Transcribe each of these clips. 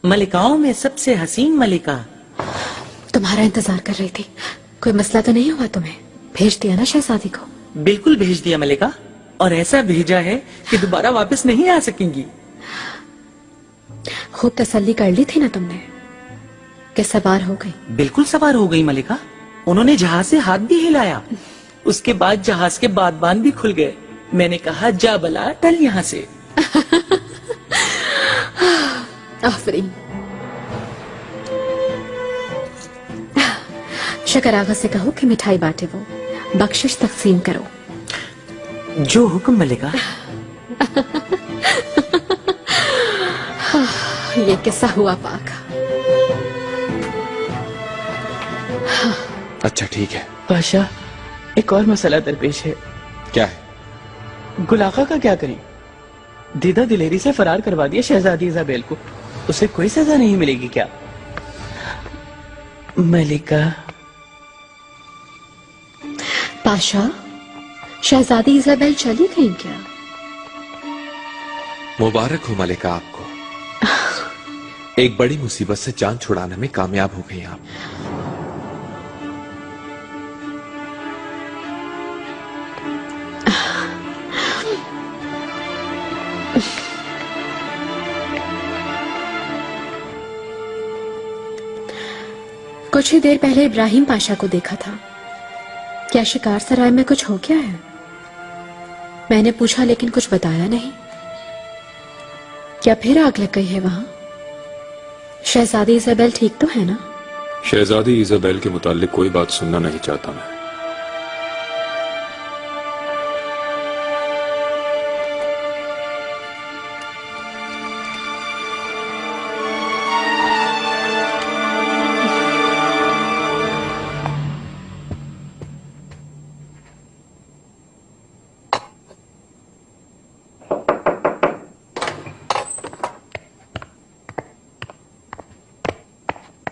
मलिकाओं में सबसे हसीन मलिका। तुम्हारा इंतजार कर रही थी। कोई मसला तो नहीं हुआ तुम्हें? भेज दिया ना शहजादी को? बिल्कुल भेज दिया मलिका, और ऐसा भेजा है कि दोबारा वापस नहीं आ सकेंगी। खूब तसल्ली कर ली थी ना तुमने कि सवार हो गई? बिल्कुल सवार हो गई मलिका। उन्होंने जहाज से हाथ भी हिलाया। उसके बाद जहाज के बादबान भी खुल गए। मैंने कहा जा बला टल यहाँ से। आफरीन। शकर आगा से कहो कि मिठाई बांटे, वो बख्शिश तकसीम करो। जो हुक्म मलिका। ये किस्सा हुआ पाक। अच्छा ठीक है। पाशा, एक और मसला दरपेश है। क्या है? गुलाका का क्या करें? दीदा दिलेरी से फरार करवा दिया शहजादी इजाबेल को। उसे कोई सजा नहीं मिलेगी क्या? मलिका। पाशा, शहजादी इजाबेल चली गई क्या? मुबारक हो मलिका आपको। एक बड़ी मुसीबत से जान छुड़ाने में कामयाब हो गई आप। कुछ ही देर पहले इब्राहिम पाशा को देखा था। क्या शिकार सराय में कुछ हो गया है? मैंने पूछा लेकिन कुछ बताया नहीं। क्या फिर आग लग गई है वहां? शहजादी इजाबेल ठीक तो है ना? शहजादी इजाबेल के मुताल्लिक कोई बात सुनना नहीं चाहता मैं।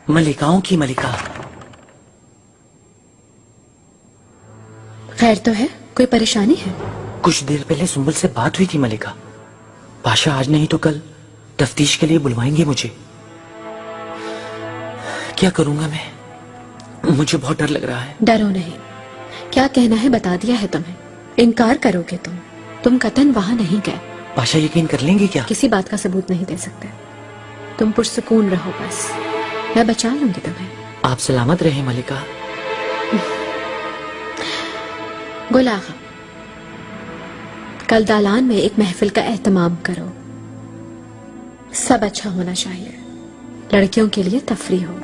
मलिकाओं की मलिका। खैर तो है? कोई परेशानी है? कुछ देर पहले सुंबल से बात हुई थी मलिका। पाशा आज नहीं तो कल तफ्तीश के लिए बुलवाएंगे मुझे। क्या करूंगा मैं? मुझे बहुत डर लग रहा है। डरो नहीं। क्या कहना है बता दिया है तुम्हें। इनकार करोगे तुम कतन वहां नहीं गए। पाशा यकीन कर लेंगे क्या? किसी बात का सबूत नहीं दे सकते। तुम पुरसुकून रहो बस। मैं बचा लूंगी तुम्हें। आप सलामत रहे मलिका। गुल आगा, कल दालान में एक महफिल का एहतमाम करो। सब अच्छा होना चाहिए। लड़कियों के लिए तफरी हो।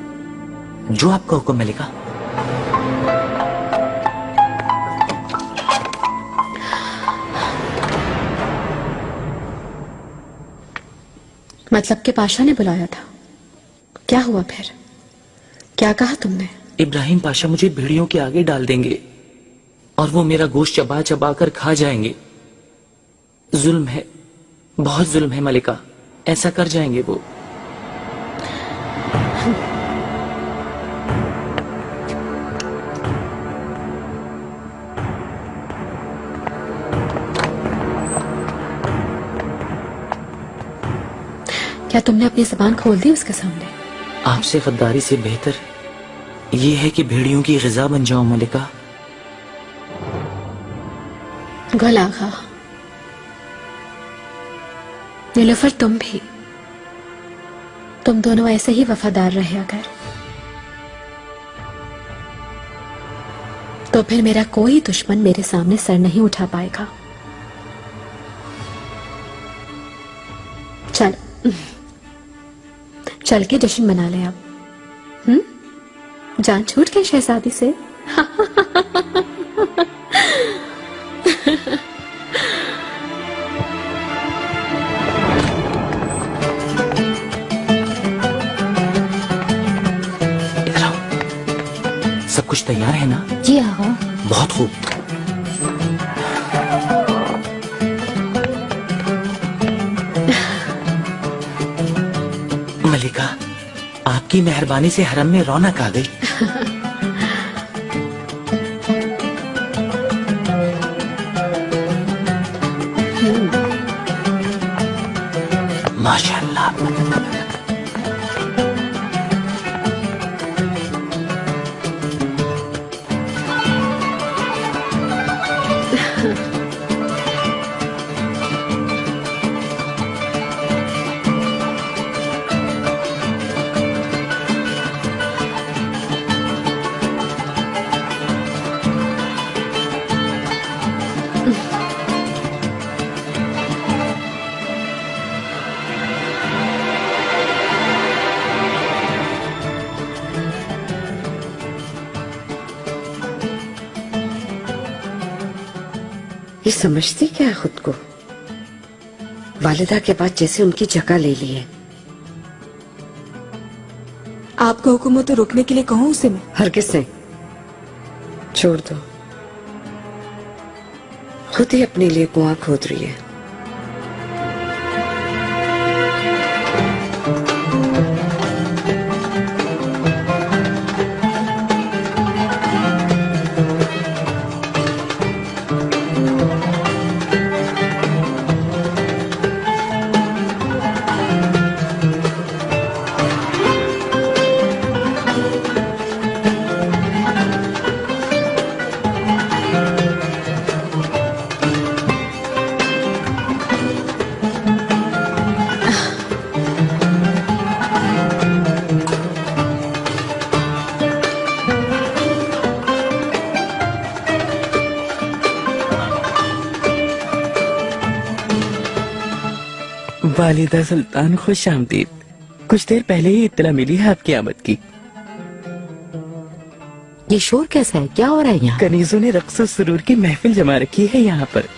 जो आपका हुक्म मलिका। मतलब के पाशा ने बुलाया था? क्या हुआ फिर? क्या कहा तुमने? इब्राहिम पाशा मुझे भेड़ियों के आगे डाल देंगे और वो मेरा गोश्त चबा चबा कर खा जाएंगे। जुल्म है, बहुत जुल्म है मलिका। ऐसा कर जाएंगे वो। क्या तुमने अपनी जुबान खोल दी उसके सामने? आपसे गद्दारी से बेहतर ये है कि भेड़ियों की ग़िज़ा बन जाऊं मलिका। गुल आगा, नीलुफर तुम भी। तुम दोनों ऐसे ही वफादार रहे अगर, तो फिर मेरा कोई दुश्मन मेरे सामने सर नहीं उठा पाएगा। चल चल के जश्न मना ले अब। जान छूट गई शहजादी से। सब कुछ तैयार है ना? जी आगा। बहुत खूब। मलिका, आपकी मेहरबानी से हरम में रौनक आ गई। माशाअल्लाह। ये समझती क्या है खुद को? वालिदा के बाद जैसे उनकी जगह ले ली है। आपका हुक्म हो तो रोकने के लिए कहूँ उसे मैं? हरगिज नहीं, छोड़ दो। खुद ही अपने लिए कुआं खोद रही है। वालिदा सुल्तान खुश आमदीद। कुछ देर पहले ही इत्तला मिली है आपकी आमद की। ये शोर कैसा है? क्या हो रहा है यहाँ? कनीजों ने रक्स और सुरूर की महफिल जमा रखी है यहाँ पर।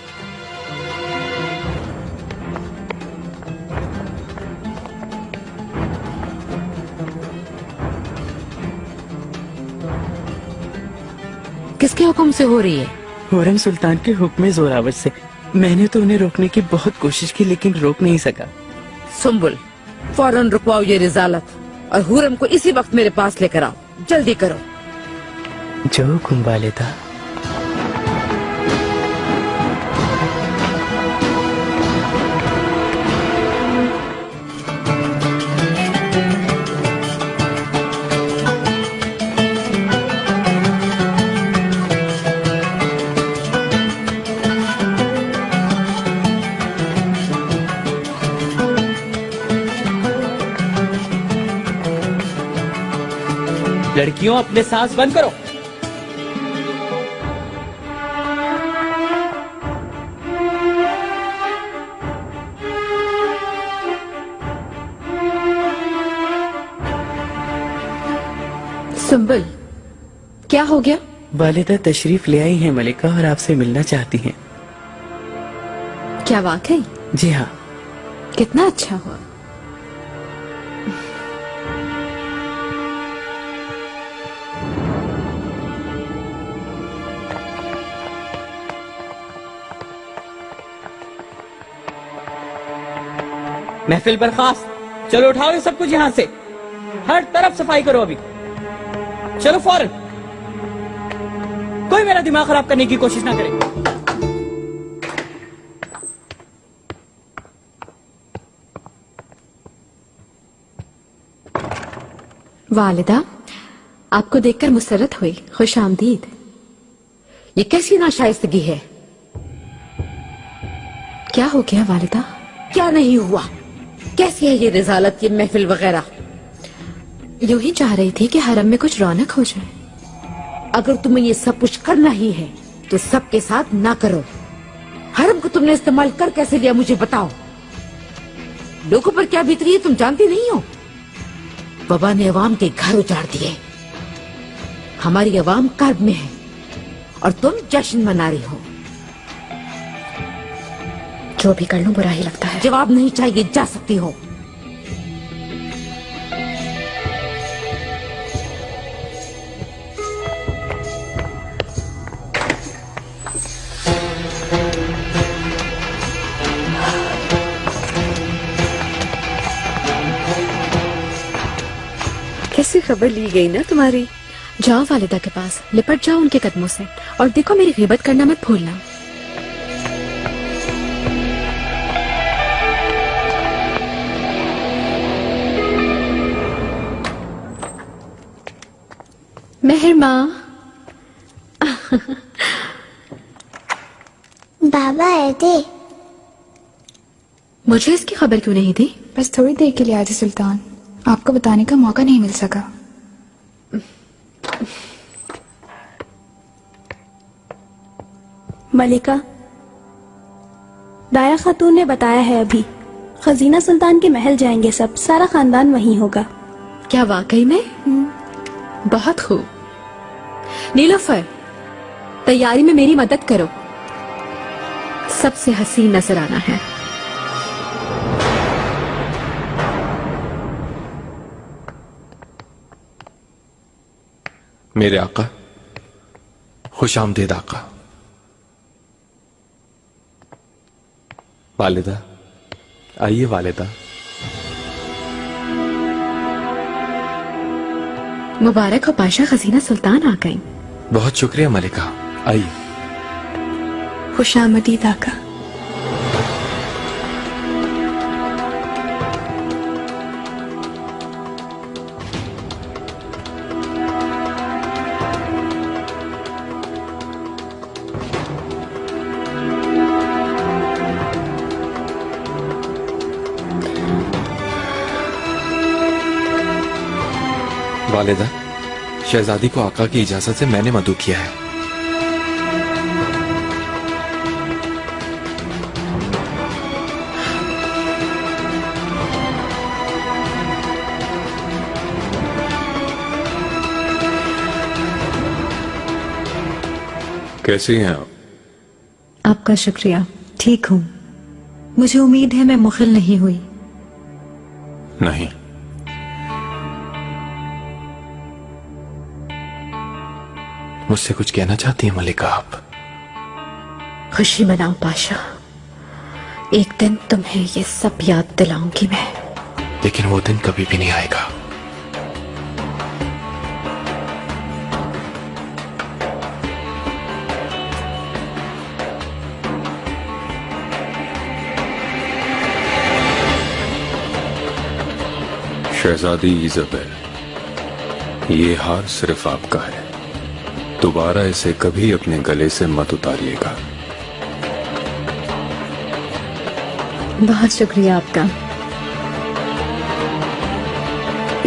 किसके हुक्म से हो रही है? हुरम सुल्तान के हुक्म जोरावर से। मैंने तो उन्हें रोकने की बहुत कोशिश की लेकिन रोक नहीं सका। सुम्बुल, फौरन रुकवाओ ये रिजालत और हुरम को इसी वक्त मेरे पास लेकर आओ। जल्दी करो। जो हुक्म वालिदा। लड़कियों अपने सांस बंद करो। सुम्बुल, क्या हो गया? वालिदा तशरीफ ले आई हैं मलिका और आपसे मिलना चाहती हैं। क्या वाकई? जी हाँ। कितना अच्छा हुआ। महफिल बर्खास्त। चलो उठाओ ये सब कुछ यहाँ से। हर तरफ सफाई करो अभी। चलो फौरन। कोई मेरा दिमाग खराब करने की कोशिश ना करे। वालिदा, आपको देखकर मुसर्रत हुई। खुश आमदीद। ये कैसी नाशाइस्तगी है? क्या हो गया वालिदा? क्या नहीं हुआ? कैसी है ये रिजालत, ये महफिल वगैरह? यूं ही चाह रही थी कि हरम में कुछ रौनक हो जाए। अगर तुम्हें ये सब कुछ करना ही है तो सबके साथ ना करो। हरम को तुमने इस्तेमाल कर कैसे लिया मुझे बताओ। लोगों पर क्या बीत रही है तुम जानती नहीं हो? वबा ने अवाम के घर उजाड़ दिए। हमारी अवाम कर्ब में है और तुम जश्न मना रही हो। जो भी कर लूं बुरा ही लगता है। जवाब नहीं चाहिए, जा सकती हो। कैसी खबर ली गई ना तुम्हारी? जाओ वालिदा के पास, लिपट जाओ उनके कदमों से और देखो मेरी ग़ीबत करना मत भूलना। मेहर माँ। बाबा आए थे। मुझे इसकी खबर क्यों नहीं दी? बस थोड़ी देर के लिए आए थे सुल्तान, आपको बताने का मौका नहीं मिल सका। मलिका, दाया खातून ने बताया है अभी खजीना सुल्तान के महल जाएंगे सब, सारा खानदान वहीं होगा। क्या वाकई में? बहुत खूब। नीलोफर, तैयारी में मेरी मदद करो, सबसे हसीन नजर आना है। मेरे आका, खुश आमदीद आका। वालिदा, आइए वालिदा। मुबारक हो पाशा, खजीना सुल्तान आ गई। बहुत शुक्रिया मलिका, आइए। खुशामदीद आका। वालिदा, शहजादी को आका की इजाजत से मैंने मदू किया है। कैसी हैं आप? आपका शुक्रिया, ठीक हूँ। मुझे उम्मीद है मैं मुखिल नहीं हुई। नहीं। मुझसे कुछ कहना चाहती हैं मलिका आप? खुशी मनाओ पाशा, एक दिन तुम्हें ये सब याद दिलाऊंगी मैं। लेकिन वो दिन कभी भी नहीं आएगा। शहजादी इजाबेल, ये हार सिर्फ आपका है, दोबारा इसे कभी अपने गले से मत उतारिएगा। बहुत शुक्रिया आपका।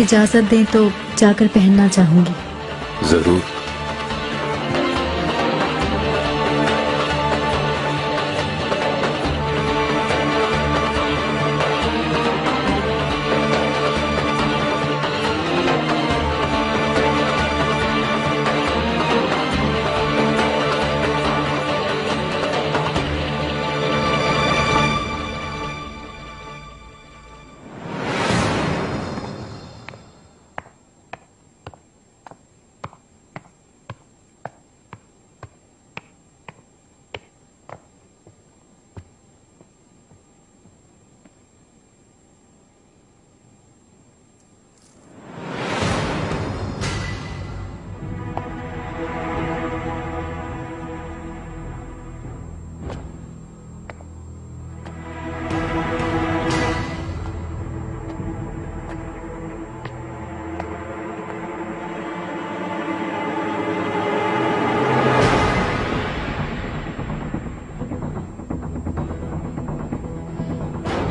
इजाजत दें तो जाकर पहनना चाहूंगी। जरूर।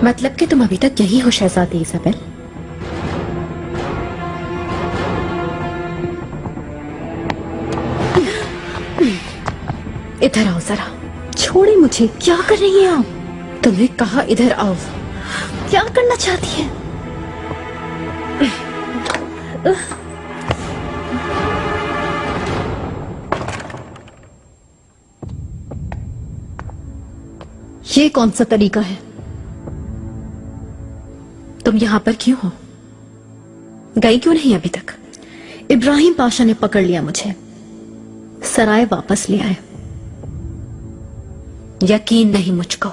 मतलब कि तुम अभी तक यही हो शहजादी इजाबेल? इधर आओ जरा। छोड़े मुझे, क्या कर रही हैं आप? तुम्हें कहा इधर आओ। क्या करना चाहती हैं? ये कौन सा तरीका है? तुम यहां पर क्यों हो? गई क्यों नहीं अभी तक? इब्राहिम पाशा ने पकड़ लिया मुझे, सराय वापस ले आए। यकीन नहीं मुझको,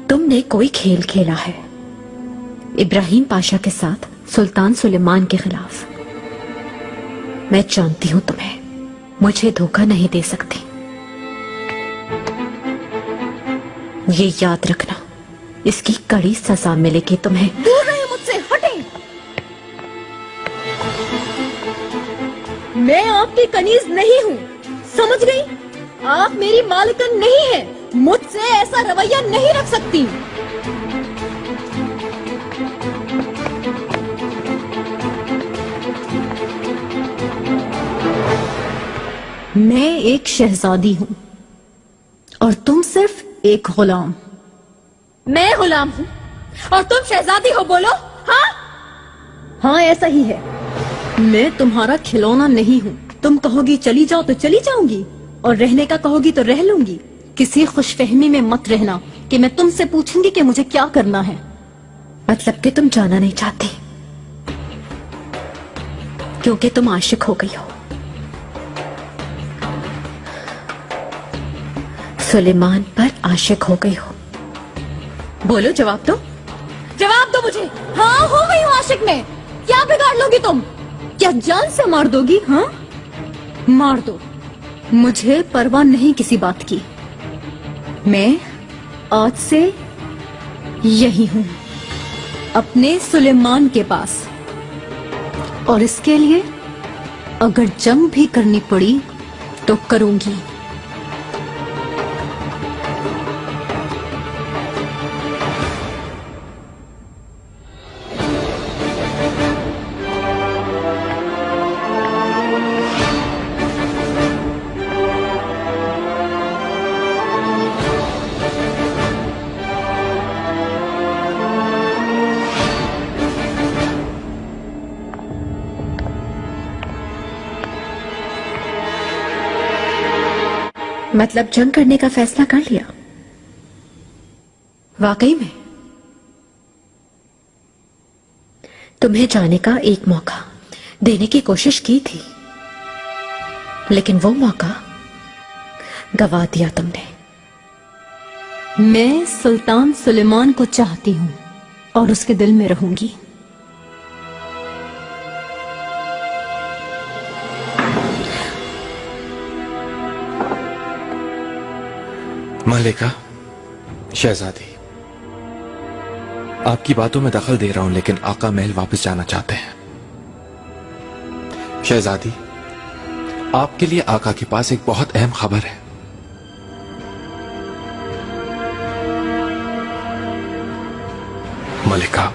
तुमने कोई खेल खेला है इब्राहिम पाशा के साथ सुल्तान सुलेमान के खिलाफ। मैं जानती हूं तुम्हें, मुझे धोखा नहीं दे सकती। ये याद रखना, इसकी कड़ी सजा मिलेगी तुम्हें। दूर रहे मुझसे, हटे। मैं आपकी कनीज नहीं हूं, समझ गई? आप मेरी मालिकन नहीं हैं। मुझसे ऐसा रवैया नहीं रख सकती। मैं एक शहजादी हूँ और तुम सिर्फ एक गुलाम। मैं गुलाम हूँ और तुम शहजादी हो, बोलो। हाँ हाँ, ऐसा ही है। मैं तुम्हारा खिलौना नहीं हूँ। तुम कहोगी चली जाओ तो चली जाऊंगी, और रहने का कहोगी तो रह लूंगी। किसी खुशफहमी में मत रहना कि मैं तुमसे पूछूंगी कि मुझे क्या करना है। मतलब कि तुम जाना नहीं चाहती क्योंकि तुम आशिक हो गई हो। सुलेमान पर आशिक हो गई हो। बोलो, जवाब दो। जवाब दो मुझे। हाँ, हो गई हूँ आशिक में। क्या बिगाड़ लोगी तुम? क्या जान से मार दोगी? हाँ, मार दो, मुझे परवाह नहीं किसी बात की। मैं आज से यही हूँ, अपने सुलेमान के पास, और इसके लिए अगर जंग भी करनी पड़ी तो करूंगी। मतलब जंग करने का फैसला कर लिया? वाकई में? तुम्हें जाने का एक मौका देने की कोशिश की थी, लेकिन वो मौका गवा दिया तुमने। मैं सुल्तान सुलेमान को चाहती हूँ और उसके दिल में रहूंगी। मलिका, शहजादी, आपकी बातों में दखल दे रहा हूं, लेकिन आका महल वापस जाना चाहते हैं। शहजादी, आपके लिए आका के पास एक बहुत अहम खबर है। मलिका,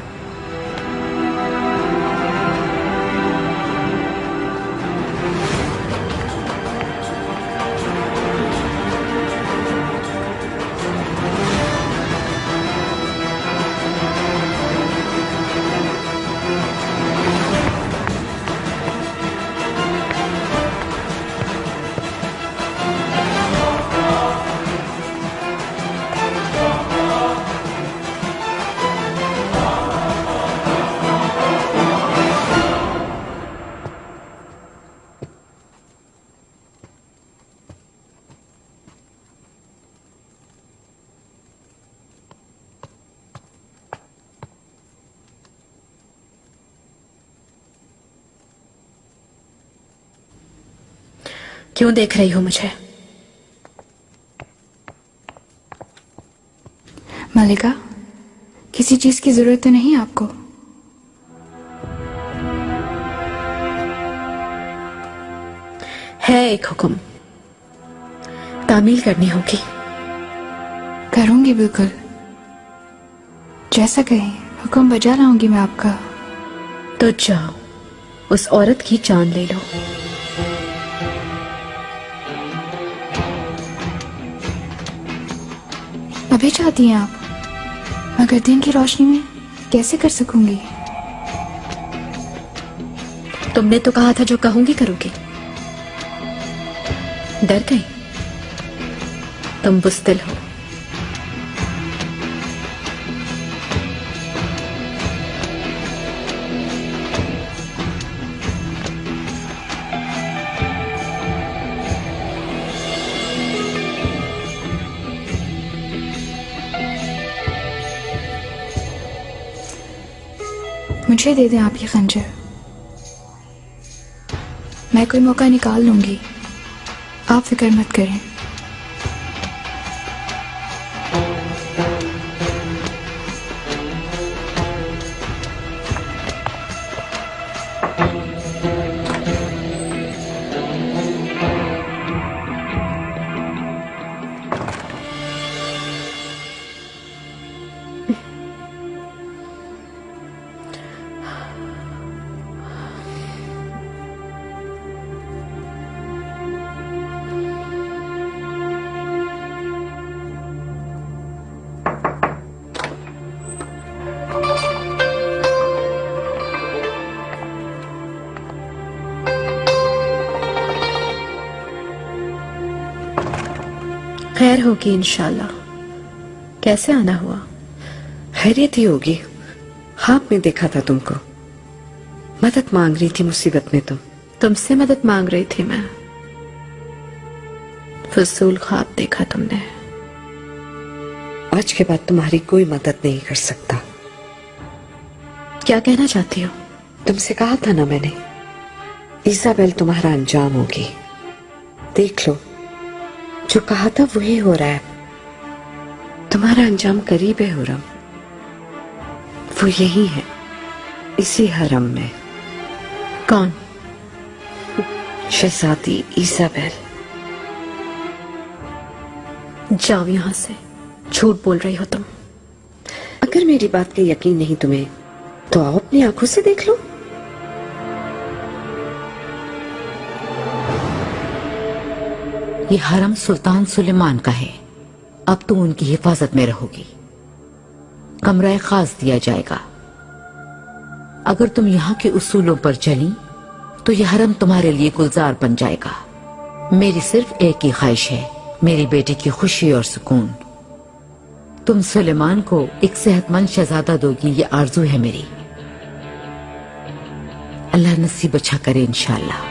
क्यों देख रही हो मुझे? मलिका, किसी चीज की जरूरत तो नहीं आपको? है एक हुक्म, तामील करनी होगी। करूंगी बिल्कुल, जैसा कहें। हुक्म बजा लाऊंगी मैं आपका। तो जाओ, उस औरत की जान ले लो। अभी चाहती हैं आप? मगर दिन की रोशनी में कैसे कर सकूंगी? तुमने तो कहा था जो कहूंगी करोगी। डर गई? तुम बुज़दिल हो। मुझे दे दें आप ये खंजर, मैं कोई मौका निकाल लूंगी, आप फिक्र मत करें। खैर होगी इंशाल्लाह। कैसे आना हुआ? खैरियत ही होगी। ख्वाब में देखा था तुमको, मदद मांग रही थी मुसीबत में। तुमसे मदद मांग रही थी मैं। फजूल ख्वाब देखा तुमने। आज के बाद तुम्हारी कोई मदद नहीं कर सकता। क्या कहना चाहती हो? तुमसे कहा था ना मैंने, इजाबेल तुम्हारा अंजाम होगी। देख लो, जो कहा था वही हो रहा है। तुम्हारा अंजाम करीब है हुरम, वो यही है, इसी हरम में। कौन? शहजादी इजाबेल। जाओ यहां से, झूठ बोल रही हो तुम। अगर मेरी बात का यकीन नहीं तुम्हें तो आओ अपनी आंखों से देख लो। ये हरम सुल्तान सुलेमान का है। अब तुम उनकी हिफाजत में रहोगी। कमरा खास दिया जाएगा। अगर तुम यहाँ के उसूलों पर चली तो यह हरम तुम्हारे लिए गुलजार बन जाएगा। मेरी सिर्फ एक ही ख्वाहिश है, मेरी बेटी की खुशी और सुकून। तुम सुलेमान को एक सेहतमंद शहजादा दोगी, ये आरजू है मेरी। अल्लाह नसीब अच्छा करे इंशाअल्लाह।